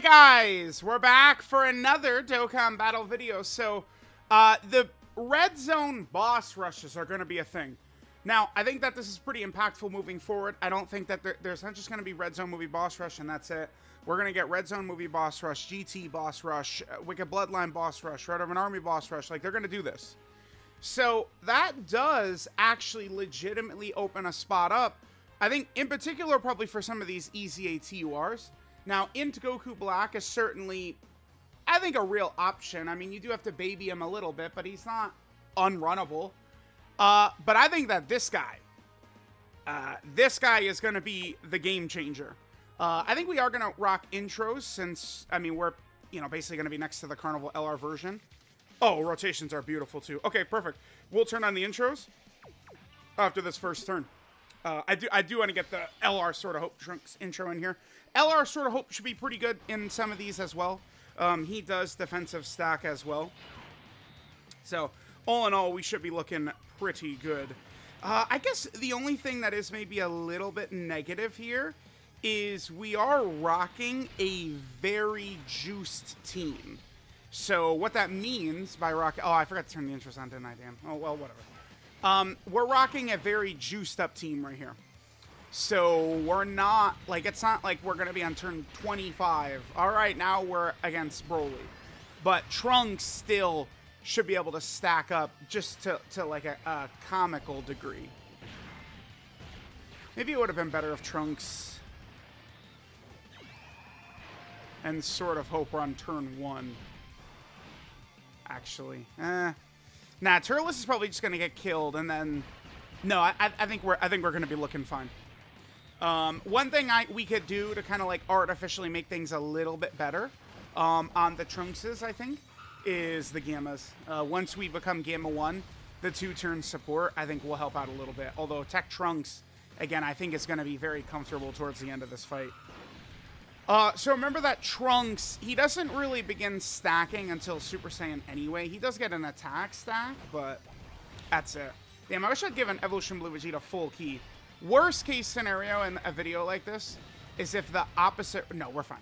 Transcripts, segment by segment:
Alright guys, we're back for another Dokkan battle video. So, the red zone boss rushes are going to be a thing. Now, I think that this is pretty impactful moving forward. I don't think that there's not just going to be red zone movie boss rush and that's it. We're going to get red zone movie boss rush, GT boss rush, Wicked Bloodline boss rush, Red of an Army boss rush. Like, they're going to do this. So, that does actually legitimately open a spot up. I think, in particular, probably for some of these EZA TQRs. Now, Int Goku Black is certainly, I think, a real option. I mean, you do have to baby him a little bit, but he's not unrunnable. But I think that this guy is going to be the game changer. I think we are going to rock intros since, I mean, we're, basically going to be next to the Carnival LR version. Oh, rotations are beautiful, too. Okay, perfect. We'll turn on the intros after this first turn. I do want to get the LR Sword of Hope Trunks intro in here. LR Sword of Hope should be pretty good in some of these as well. He does defensive stack as well. So, all in all, we should be looking pretty good. I guess the only thing that is maybe a little bit negative here is we are rocking a very juiced team. So, what that means by rocking... Oh, I forgot to turn the intros on, didn't I, damn? Oh, well, whatever. We're rocking a very juiced up team right here. So we're not, like, it's not like we're going to be on turn 25. All right, now we're against Broly. But Trunks still should be able to stack up just to like a comical degree. Maybe it would have been better if Trunks and Sword of Hope were on turn 1. Actually, nah, Turles is probably just gonna get killed, and then no, I think we're gonna be looking fine. One thing we could do to kind of like artificially make things a little bit better on the Trunkses, I think, is the Gammas. Once we become Gamma 1, the 2-turn support, I think will help out a little bit. Although Tech Trunks, again, I think is going to be very comfortable towards the end of this fight. So remember that Trunks, he doesn't really begin stacking until Super Saiyan anyway. He does get an attack stack, but that's it. Damn, I wish I'd given Evolution Blue Vegeta full key. Worst case scenario in a video like this is if the opposite... No, we're fine.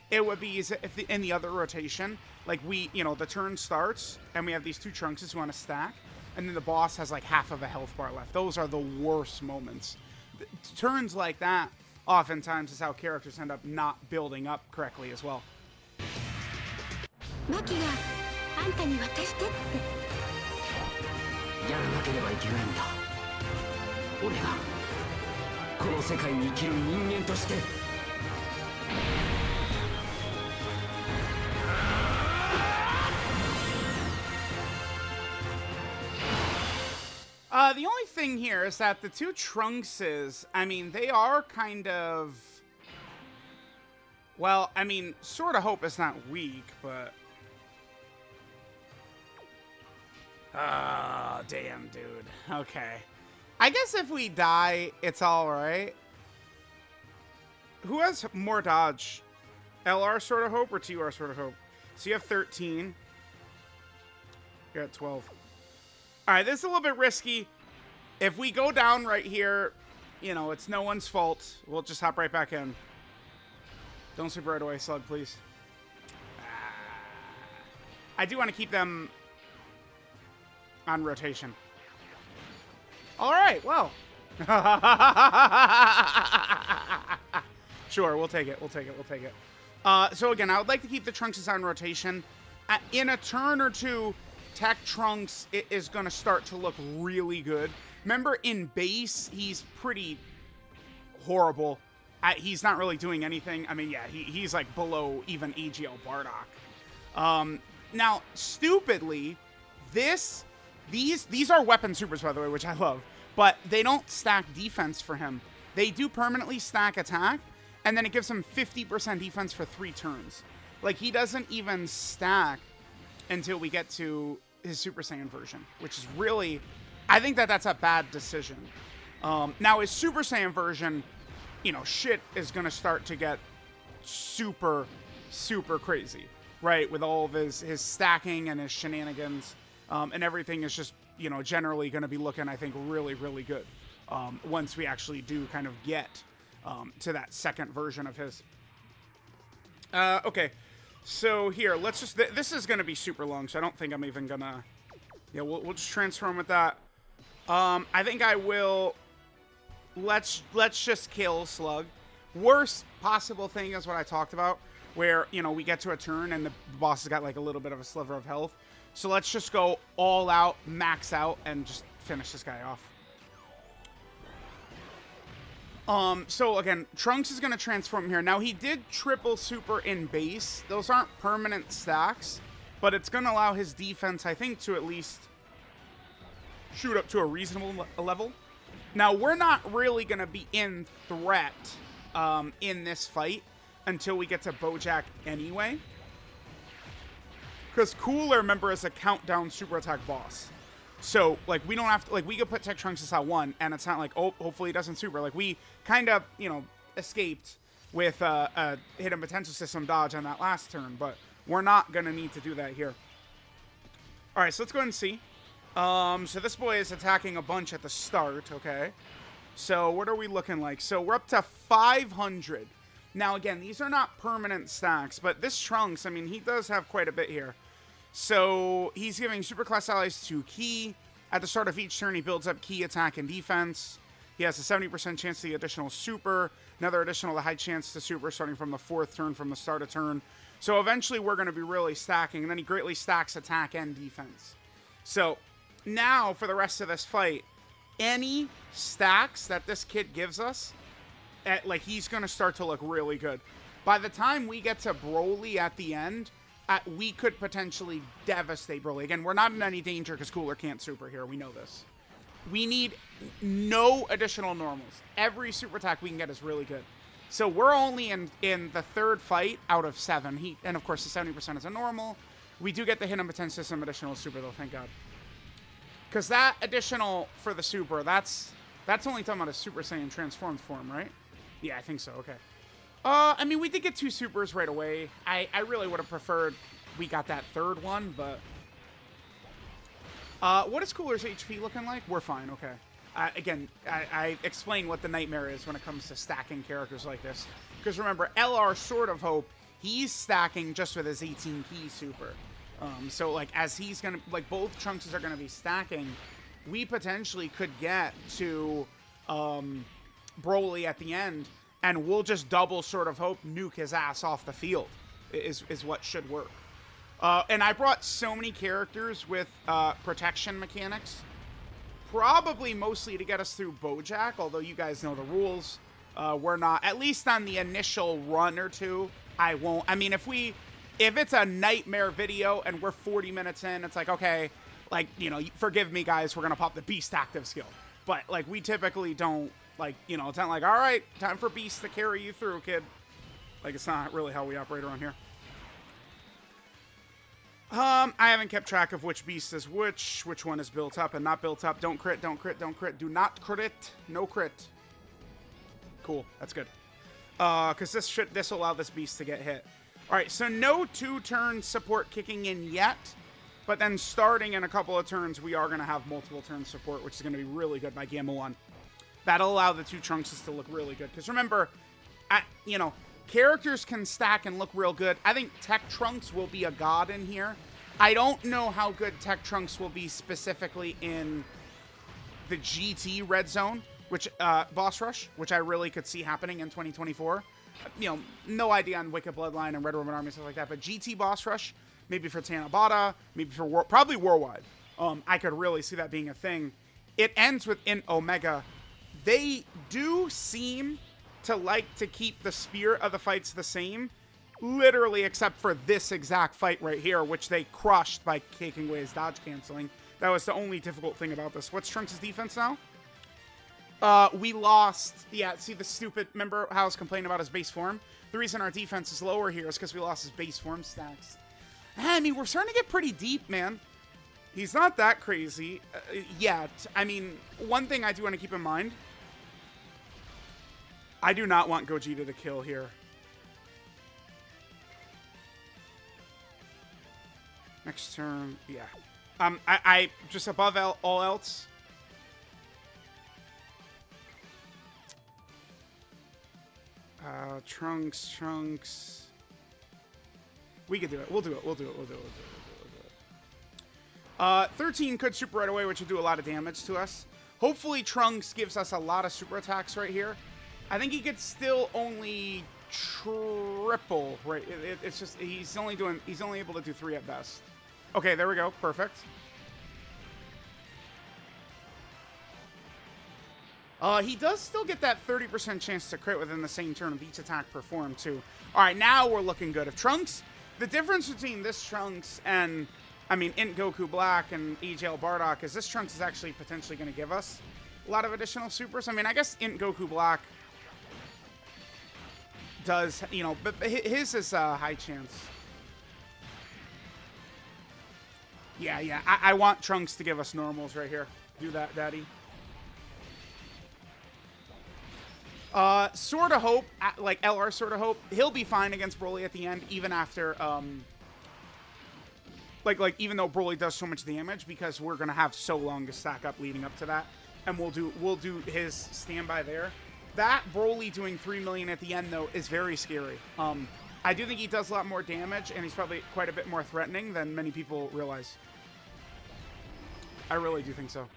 It would be if in the other rotation, like the turn starts and we have these two Trunkses who want to stack, and then the boss has like half of a health bar left. Those are the worst moments. Turns like that oftentimes is how characters end up not building up correctly as well. The only thing here is that the two Trunkses, I mean, they are kind of... Well, I mean, Sword of Hope is not weak, but... Oh, damn, dude. Okay. I guess if we die, it's alright. Who has more dodge? LR Sword of Hope or TR Sword of Hope? So you have 13. You're at 12. Alright, this is a little bit risky. If we go down right here, it's no one's fault. We'll just hop right back in. Don't sleep right away, Slug, please. I do want to keep them on rotation. Alright, well. Sure, we'll take it. So again, I would like to keep the Trunks on rotation. In a turn or two, Tech Trunks is going to start to look really good. Remember, in base, he's pretty horrible. He's not really doing anything. I mean, yeah, he's like below even AGL Bardock. Now, stupidly, these are weapon supers, by the way, which I love. But they don't stack defense for him. They do permanently stack attack, and then it gives him 50% defense for 3 turns. Like, he doesn't even stack until we get to his Super Saiyan version, which is really... I think that's a bad decision. Now, his Super Saiyan version, shit is going to start to get super, super crazy, right? With all of his stacking and his shenanigans, and everything is just, generally going to be looking, I think, really, really good once we actually do kind of get to that second version of his. Okay. So here, let's just... this is going to be super long, so I don't think I'm even going to... Yeah, we'll just transform with that. I think I will... Let's just kill Slug. Worst possible thing is what I talked about, where, you know, we get to a turn and the boss has got, like, a little bit of a sliver of health. So let's just go all out, max out, and just finish this guy off. So again, Trunks is going to transform here. Now, he did triple super in base. Those aren't permanent stacks, but it's going to allow his defense, I think, to at least shoot up to a reasonable level. Now, we're not really going to be in threat in this fight until we get to Bojack anyway. Because Cooler, remember, is a countdown super attack boss. So, like, we don't have to, like, we could put Tech Trunks at 1, and it's not like, oh, hopefully he doesn't super. Like, we kind of, you know, escaped with a hidden potential system dodge on that last turn, but we're not going to need to do that here. All right, so let's go ahead and see. So this boy is attacking a bunch at the start, okay? So what are we looking like? So we're up to 500. Now, again, these are not permanent stacks, but this Trunks, I mean, he does have quite a bit here. So he's giving Superclass allies 2 Ki. At the start of each turn, he builds up Ki, attack, and defense. He has a 70% chance to the additional super. Another additional high chance to super starting from the 4th turn from the start of turn. So eventually we're going to be really stacking. And then he greatly stacks attack and defense. So now for the rest of this fight, any stacks that this kid gives us, like, he's going to start to look really good. By the time we get to Broly at the end, we could potentially devastate Broly. Again, we're not in any danger because Cooler can't super here. We know this. We need no additional normals. Every super attack we can get is really good. So we're only in the 3rd fight out of 7. And of course, the 70% is a normal. We do get the hidden potential system additional super, though, thank God. Because that additional for the super, that's only talking about a Super Saiyan transformed form, right? Yeah, I think so. Okay. I mean, we did get 2 supers right away. I really would have preferred we got that 3rd one, but... what is Cooler's HP looking like? We're fine, okay. Again, I explain what the nightmare is when it comes to stacking characters like this. Because remember, LR Sword of Hope, he's stacking just with his 18 Ki super. So, like, as he's going to... Like, both Trunks are going to be stacking, we potentially could get to Broly at the end, and we'll just double Sword of Hope, nuke his ass off the field, is what should work. And I brought so many characters with protection mechanics, probably mostly to get us through Bojack, although you guys know the rules. We're not, at least on the initial run or two, I won't. I mean, if it's a nightmare video and we're 40 minutes in, it's like, okay, like, you know, forgive me, guys, we're going to pop the Beast active skill. But, like, we typically don't, like, you know, it's not like, all right, time for Beast to carry you through, kid. Like, it's not really how we operate around here. I haven't kept track of which beast is which one is built up and not built up. Don't crit, don't crit, don't crit. Do not crit, no crit. Cool, that's good. Because this will allow this beast to get hit. All right, so no 2-turn support kicking in yet, but then starting in a couple of turns, we are going to have multiple turn support, which is going to be really good by Gamma 1. That'll allow the 2 Trunkses to look really good. Because remember, you know, characters can stack and look real good. I think Tech Trunks will be a god in here. I don't know how good Tech Trunks will be specifically in the GT Red Zone, which Boss Rush, which I really could see happening in 2024. You know, no idea on Wicked Bloodline and Red Roman Army, stuff like that. But GT Boss Rush, maybe for Tanabata, maybe for probably Worldwide. I could really see that being a thing. It ends with in Omega. They do seem to like to keep the spirit of the fights the same, literally except for this exact fight right here, which they crushed by taking away his dodge canceling. That was the only difficult thing about this. What's Trunks' defense now? We lost. Yeah, see the stupid... Remember how I was complaining about his base form? The reason our defense is lower here is because we lost his base form stacks. I mean, we're starting to get pretty deep, man. He's not that crazy yet. I mean, one thing I do want to keep in mind... I do not want Gogeta to kill here. Next turn, yeah. I just above all else. Trunks. We could do it. We'll do it. We'll do it. We'll do it. We'll do it. We'll do it. 13 could super right away, which would do a lot of damage to us. Hopefully, Trunks gives us a lot of super attacks right here. I think he could still only triple, right? It's just he's only able to do 3 at best. Okay, there we go. Perfect. He does still get that 30% chance to crit within the same turn of each attack performed, too. All right, now we're looking good. If Trunks, the difference between this Trunks and, I mean, Int Goku Black and EJL Bardock is this Trunks is actually potentially going to give us a lot of additional supers. I mean, I guess Int Goku Black does, you know, but his is a high chance. Yeah. I want Trunks to give us normals right here. Do that, Daddy. Sword of Hope, like LR Sword of Hope, he'll be fine against Broly at the end, even after, even though Broly does so much damage, because we're gonna have so long to stack up leading up to that, and we'll do his standby there. That Broly doing 3 million at the end though is very scary. I do think he does a lot more damage, and he's probably quite a bit more threatening than many people realize. I really do think so.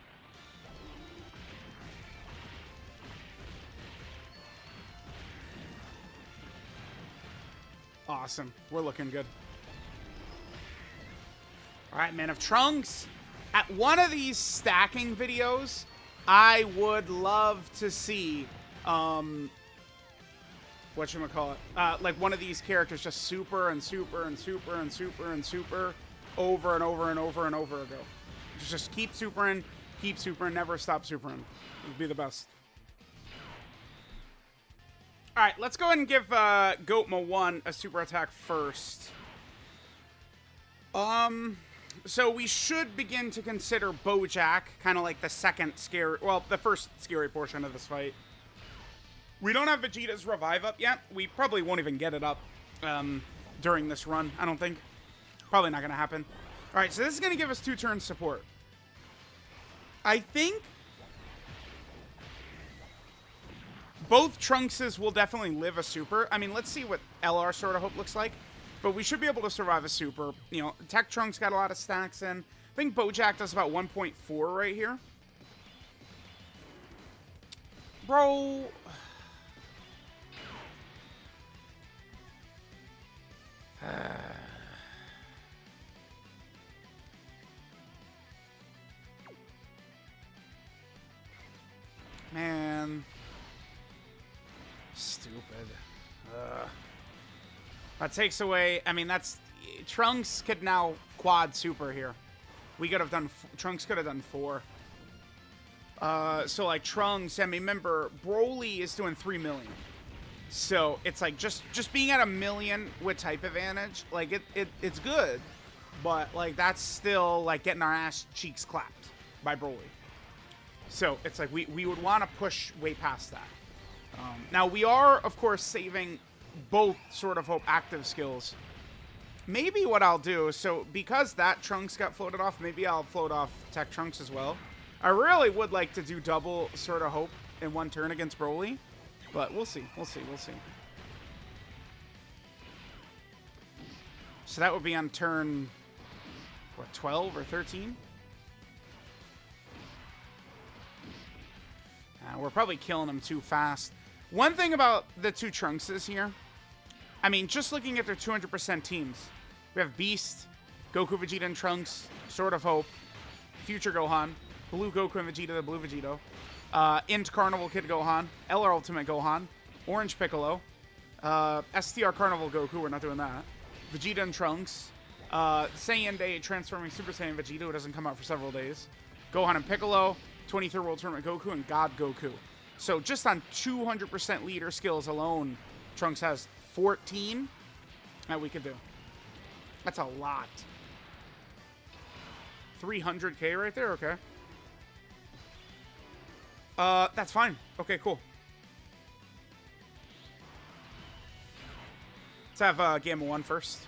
Awesome. We're looking good. All right, man. If Trunks, at one of these stacking videos, I would love to see, whatchamacallit, like one of these characters just super and super and super and super and super over and over and over and over ago. Just keep supering, never stop supering. It would be the best. All right, let's go ahead and give Goatma 1 a super attack first. So we should begin to consider Bojack, kind of like the second scary, well, the first scary portion of this fight. We don't have Vegeta's revive up yet. We probably won't even get it up during this run, I don't think. Probably not going to happen. All right, so this is going to give us 2 turns support. I think both Trunkses will definitely live a super. I mean, let's see what LR Sword of Hope looks like. But we should be able to survive a super. You know, Tech Trunks got a lot of stacks in. I think Bojack does about 1.4 right here. Bro. Man. Stupid. That takes away, I mean, that's, Trunks could now quad super here. We could have done, Trunks could have done 4. So like Trunks, I mean, remember, Broly is doing 3 million. So it's like just being at 1 million with type advantage, like it's good, but like that's still like getting our ass cheeks clapped by Broly. So it's like we would want to push way past that. Now we are, of course, saving both Sword of Hope active skills. Maybe what I'll do, so because that Trunks got floated off, maybe I'll float off Tech Trunks as well. I really would like to do double Sword of Hope in 1 turn against Broly, but we'll see. We'll see. We'll see. So that would be on turn, what, 12 or 13? We're probably killing them too fast. One thing about the 2 Trunkses here, I mean, just looking at their 200% teams, we have Beast, Goku, Vegeta, and Trunks, Sword of Hope, Future Gohan, Blue Goku and Vegeta, the Blue Vegito, Int Carnival Kid Gohan, LR Ultimate Gohan, Orange Piccolo, STR Carnival Goku, we're not doing that, Vegeta and Trunks, Saiyan Day Transforming Super Saiyan Vegeta, who doesn't come out for several days, Gohan and Piccolo, 23rd World Tournament Goku, and God Goku. So just on 200% leader skills alone, Trunks has 14 that we could do. That's a lot. 300k right there, okay. That's fine. Okay, cool. Let's have Gamma 1 first.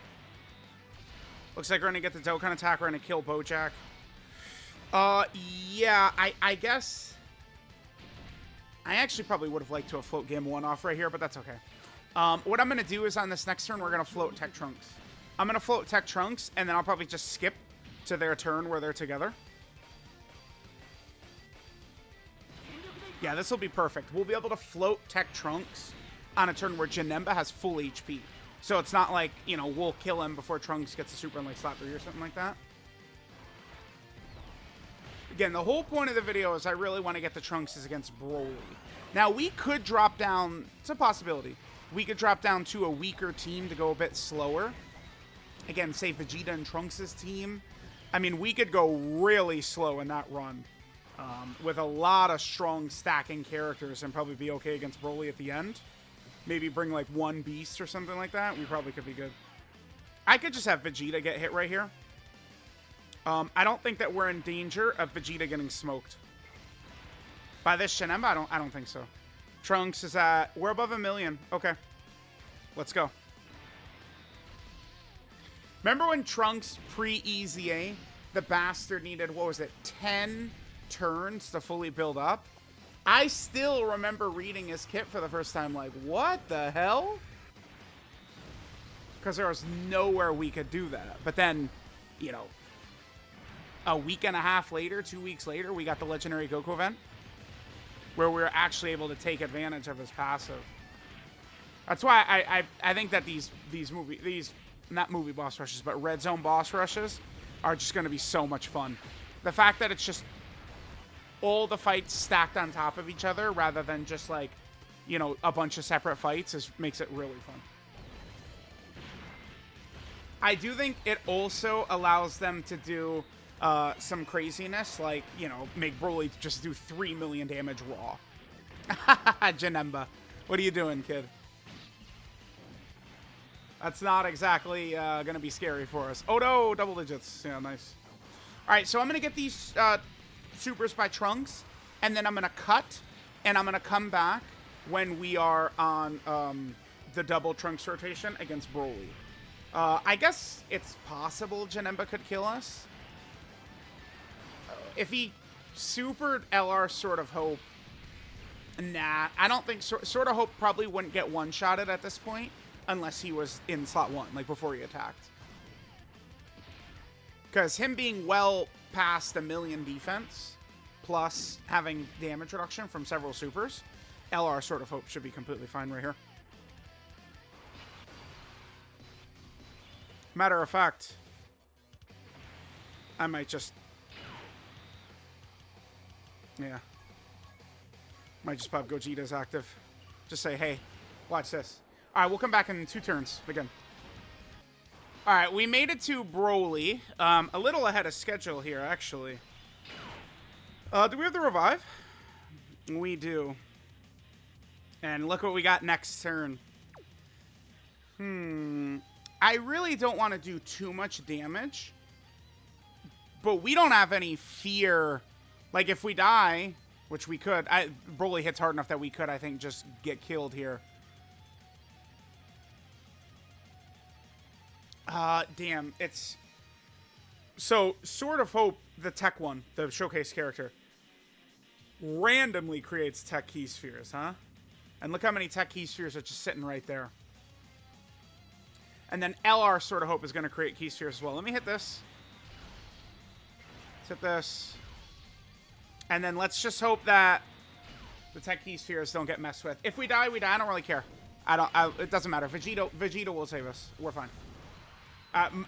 Looks like we're going to get the Dokkan attack. We're going to kill Bojack. Yeah, I guess I actually probably would have liked to have float Gamma 1 off right here, but that's okay. What I'm going to do is on this next turn, we're going to float Tech Trunks. I'm going to float Tech Trunks, and then I'll probably just skip to their turn where they're together. Yeah, this will be perfect. We'll be able to float Tech Trunks on a turn where Janemba has full HP. So it's not like, you know, we'll kill him before Trunks gets a super in like slot 3 or something like that. Again, the whole point of the video is I really want to get the Trunks against Broly. Now, we could drop down, it's a possibility, we could drop down to a weaker team to go a bit slower. Again, say Vegeta and Trunks' team. I mean, we could go really slow in that run with a lot of strong stacking characters and probably be okay against Broly at the end. Maybe bring like one beast or something like that. We probably could be good. I could just have Vegeta get hit right here. I don't think that we're in danger of Vegeta getting smoked. By this Janemba, I don't think so. Trunks is at, we're above 1 million. Okay. Let's go. Remember when Trunks pre-EZA, the bastard needed, what was it, 10 turns to fully build up? I still remember reading his kit for the first time like, what the hell? Because there was nowhere we could do that. But then, you know, a week and a half later, 2 weeks later, we got the Legendary Goku event where we were actually able to take advantage of his passive. That's why I think that these not movie boss rushes, but red zone boss rushes are just going to be so much fun. The fact that it's just all the fights stacked on top of each other rather than just like, you know, a bunch of separate fights makes it really fun. I do think it also allows them to do some craziness, like, you know, make Broly just do 3 million damage raw. Janemba, what are you doing, kid? That's not exactly going to be scary for us. Oh, no, double digits. Yeah, nice. All right, so I'm going to get these supers by Trunks, and then I'm going to cut, and I'm going to come back when we are on the double Trunks rotation against Broly. I guess it's possible Janemba could kill us. If he supered LR Sword of Hope, nah, I don't think Sword of Hope probably wouldn't get one-shotted at this point unless he was in slot 1, like before he attacked. Because him being well past 1 million defense, plus having damage reduction from several supers, LR Sword of Hope should be completely fine right here. Matter of fact, I might just... yeah. Might just pop Gogeta's active. Just say, hey, watch this. All right, we'll come back in 2 turns. Begin. All right, we made it to Broly. A little ahead of schedule here, actually. Do we have the revive? We do. And look what we got next turn. I really don't want to do too much damage. But we don't have any fear. Like, if we die, which we could. Broly hits hard enough that we could, I think, just get killed here. Damn, it's... So, Sword of Hope, the tech one, the showcase character, randomly creates tech key spheres, huh? And look how many tech key spheres are just sitting right there. And then LR Sword of Hope is going to create key spheres as well. Let me hit this. Let's hit this. And then let's just hope that the tech key spheres don't get messed with. If we die, we die. I don't really care. It doesn't matter. Vegeta will save us. We're fine.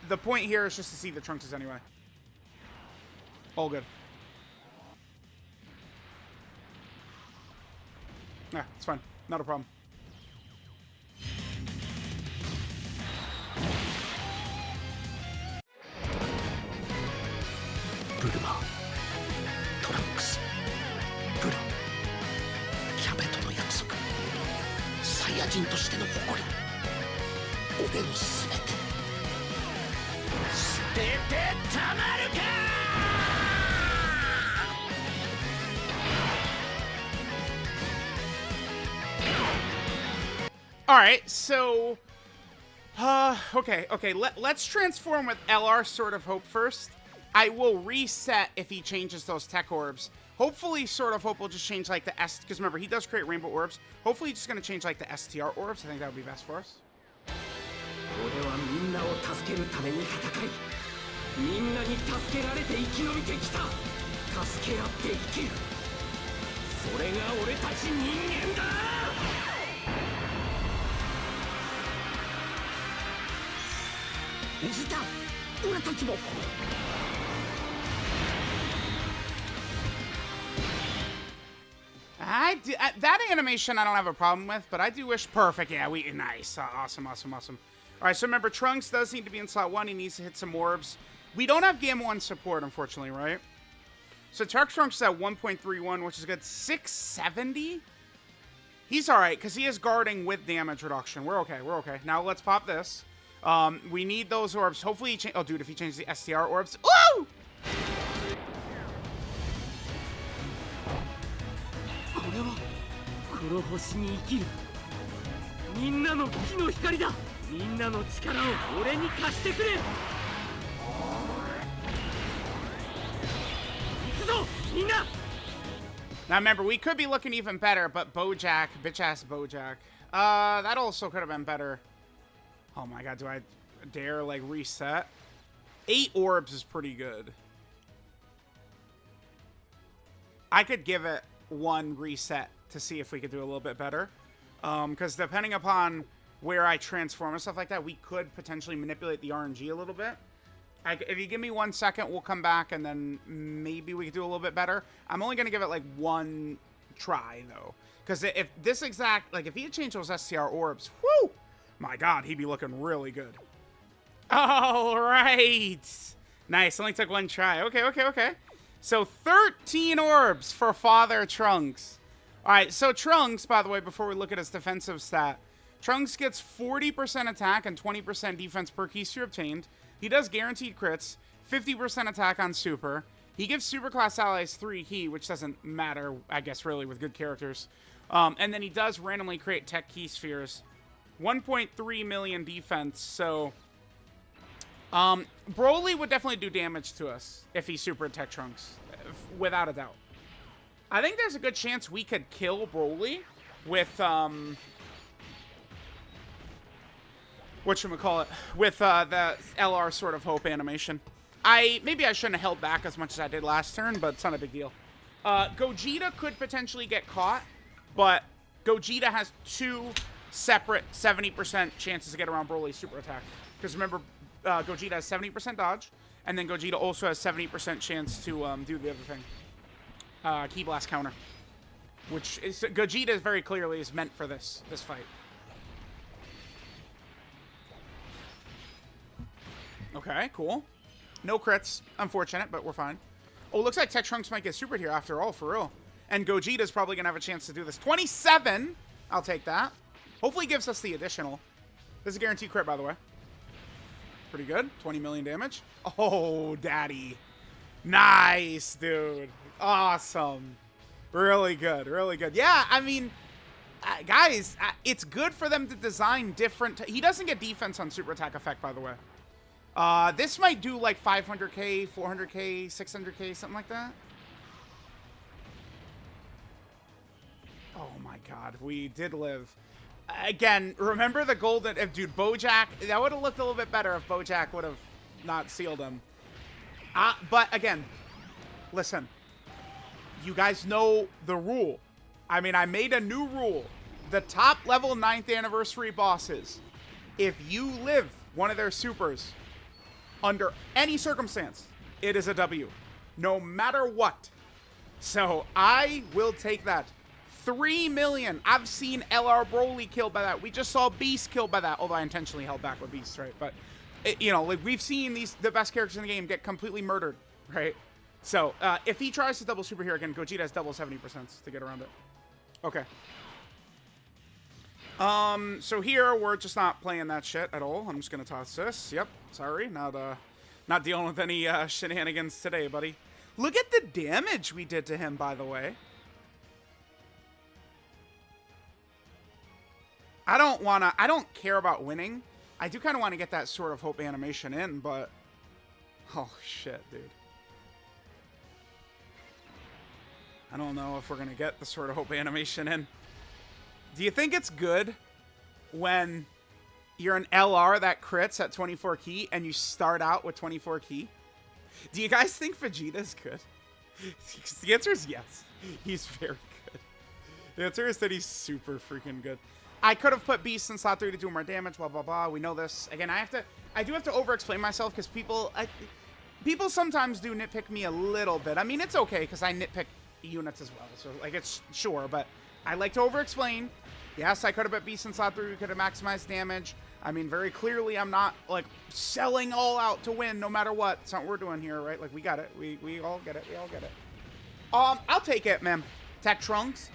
The point here is just to see the Trunks anyway. All good. Yeah, it's fine. Not a problem. TRUNKS ブルキャベとの約束サイヤ人としての誇り俺のすべて捨ててたまるかAlright, so... okay. Let's transform with LR Sword of Hope first. I will reset if he changes those tech orbs. Hopefully, Sword of Hope will just change like the S... Because remember, he does create rainbow orbs. Hopefully, he's just going to change like the STR orbs. I think that would be best for us. 助けるために戦い、みんなに助けられて生き延びてきた。助け合って生きる、それが俺たち人間だ。エジタ、俺たちも。That animation I don't have a problem with, but I do wish perfect. Yeah, nice. Awesome. All right, so remember, Trunks does need to be in slot 1. He needs to hit some orbs. We don't have Gamma 1 support, unfortunately, right? So Trunks is at 1.31, which is good. 670? He's all right, because he is guarding with damage reduction. We're okay. Now let's pop this. We need those orbs. Hopefully he changes... Oh, dude, if he changes the STR orbs... Woo! これは黒星に生きる。みんなの木の光だ。みんなの力を俺に貸してくれ。行くぞ、みんな。 Now remember, we could be looking even better, but Bojack, bitch-ass Bojack. That also could have been better. Oh my god, do I dare, like, reset? 8 orbs is pretty good. I could give it 1 reset to see if we could do a little bit better. Because depending upon where I transform and stuff like that, we could potentially manipulate the RNG a little bit. If you give me 1 second, we'll come back and then maybe we could do a little bit better. I'm only going to give it like 1 try though. Because if this exact, like if he had changed those STR orbs, whoo, my god, he'd be looking really good. All right. Nice, only took 1 try. Okay. So 13 orbs for Father Trunks. All right, so Trunks, by the way, before we look at his defensive stat, Trunks gets 40% attack and 20% defense per keystone obtained. He does guaranteed crits, 50% attack on super. He gives superclass allies 3 key, which doesn't matter, I guess, really, with good characters. And then he does randomly create tech key spheres. 1.3 million defense, so... Broly would definitely do damage to us if he super attacked Trunks, without a doubt. I think there's a good chance we could kill Broly with, whatchamacallit, with, the LR Sword of Hope animation. Maybe I shouldn't have held back as much as I did last turn, but it's not a big deal. Gogeta could potentially get caught, but Gogeta has 2 separate 70% chances to get around Broly's super attack. Because remember, Gogeta has 70% dodge, and then Gogeta also has 70% chance to do the other thing. Key blast counter, which is Gogeta is very clearly is meant for this fight. Okay, cool. No crits, unfortunate, but we're fine. Oh, looks like Tech Trunks might get super here after all, for real. And Gogeta's probably gonna have a chance to do this. 27, I'll take that. Hopefully, gives us the additional. This is a guaranteed crit, by the way. Pretty good. 20 million damage. Oh, daddy. Nice, dude. Awesome. Really good. Yeah, I mean, guys, it's good for them to design different... He doesn't get defense on super attack effect, by the way. This might do like 500k, 400k, 600k, something like that. Oh my god, we did live. Again, remember the golden... Dude, Bojack, that would have looked a little bit better if Bojack would have not sealed him. But again, listen. You guys know the rule. I mean, I made a new rule. The top level 9th anniversary bosses, if you live one of their supers under any circumstance, it is a W. No matter what. So I will take that. 3 million. I've seen LR Broly killed by that. We just saw Beast killed by that. Although I intentionally held back with Beast, right? But, you know, like we've seen the best characters in the game get completely murdered, right? So, if he tries to double super here again, Gogeta has double 70% to get around it. Okay. So here, we're just not playing that shit at all. I'm just gonna toss this. Yep, sorry. Not dealing with any, shenanigans today, buddy. Look at the damage we did to him, by the way. I don't care about winning. I do kind of want to get that Sword of Hope animation in, but... Oh, shit, dude. I don't know if we're going to get the Sword of Hope animation in. Do you think it's good when You're an LR that crits at 24 key, and you start out with 24 key. Do you guys think Vegeta's good? The answer is yes. He's very good. The answer is that he's super freaking good. I could have put Beast in slot 3 to do more damage, blah, blah, blah. We know this. Again, I do have to over-explain myself because people sometimes do nitpick me a little bit. I mean, it's okay because I nitpick units as well. So, like, it's sure, but I like to over-explain. Yes, I could have put Beast in slot 3. We could have maximized damage. I mean, very clearly, I'm not, like, selling all out to win no matter what. It's not what we're doing here, right? Like, we got it. We all get it. We all get it. I'll take it, man. Tech Trunks.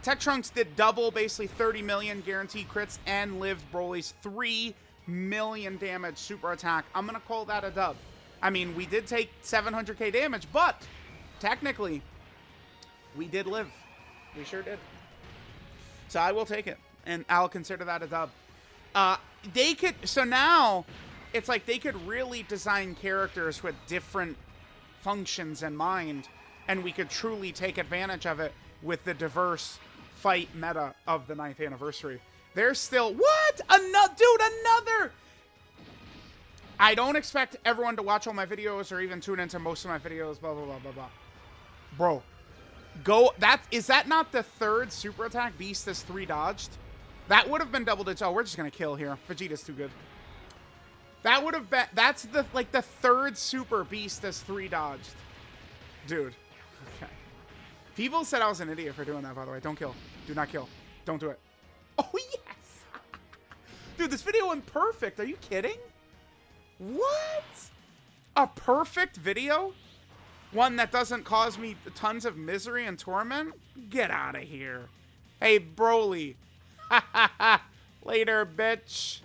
Tech Trunks did double, basically 30 million guaranteed crits and lived Broly's 3 million damage super attack. I'm going to call that a dub. I mean, we did take 700k damage, but technically, we did live. We sure did. So I will take it, and I'll consider that a dub. So now, it's like they could really design characters with different functions in mind, and we could truly take advantage of it with the diverse fight meta of the 9th anniversary. There's still, what? Another! I don't expect everyone to watch all my videos or even tune into most of my videos, blah, blah, blah, blah, blah. Bro, is that not the 3rd super attack Beast is 3 dodged? That would have been double digits. Oh, we're just gonna kill here. Vegeta's too good. That would have been, that's the 3rd super Beast is 3 dodged. Dude, okay. People said I was an idiot for doing that, by the way. Don't kill. Do not kill. Don't do it. Oh, yes! Dude, this video went perfect. Are you kidding? What? A perfect video? One that doesn't cause me tons of misery and torment? Get out of here. Hey, Broly. Ha ha ha. Later, bitch.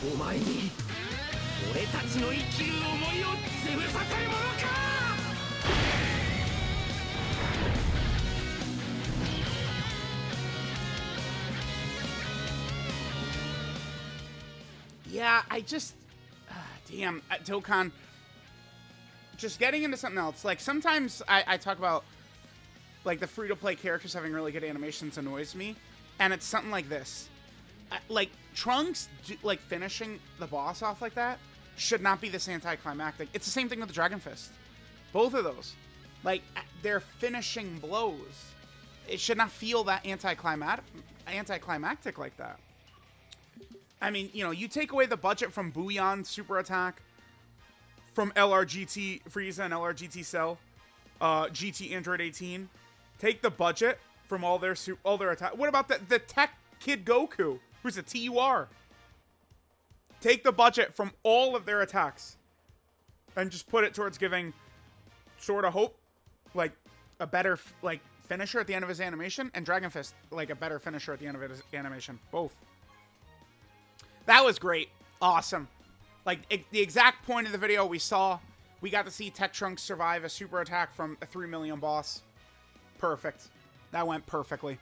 お前に俺たちの生きる思いを潰させるものか。 Yeah, damn, Dokkan, just getting into something else. Like, sometimes I talk about, like, the free-to-play characters having really good animations annoys me, and it's something like this. Like, Trunks, like, finishing the boss off like that should not be this anticlimactic. It's the same thing with the Dragon Fist. Both of those. Like, they're finishing blows. It should not feel that anticlimactic like that. I mean, you know, you take away the budget from Booyan Super Attack, from LRGT Frieza and LRGT Cell, GT Android 18. Take the budget from all their attack. What about the Tech Kid Goku, who's a TUR? Take the budget from all of their attacks and just put it towards giving sort of hope, like a better finisher at the end of his animation, and Dragon Fist like a better finisher at the end of his animation. Both. That was great. Awesome. Like, the exact point of the video we got to see Tech Trunks survive a super attack from a 3 million boss. Perfect. That went perfectly.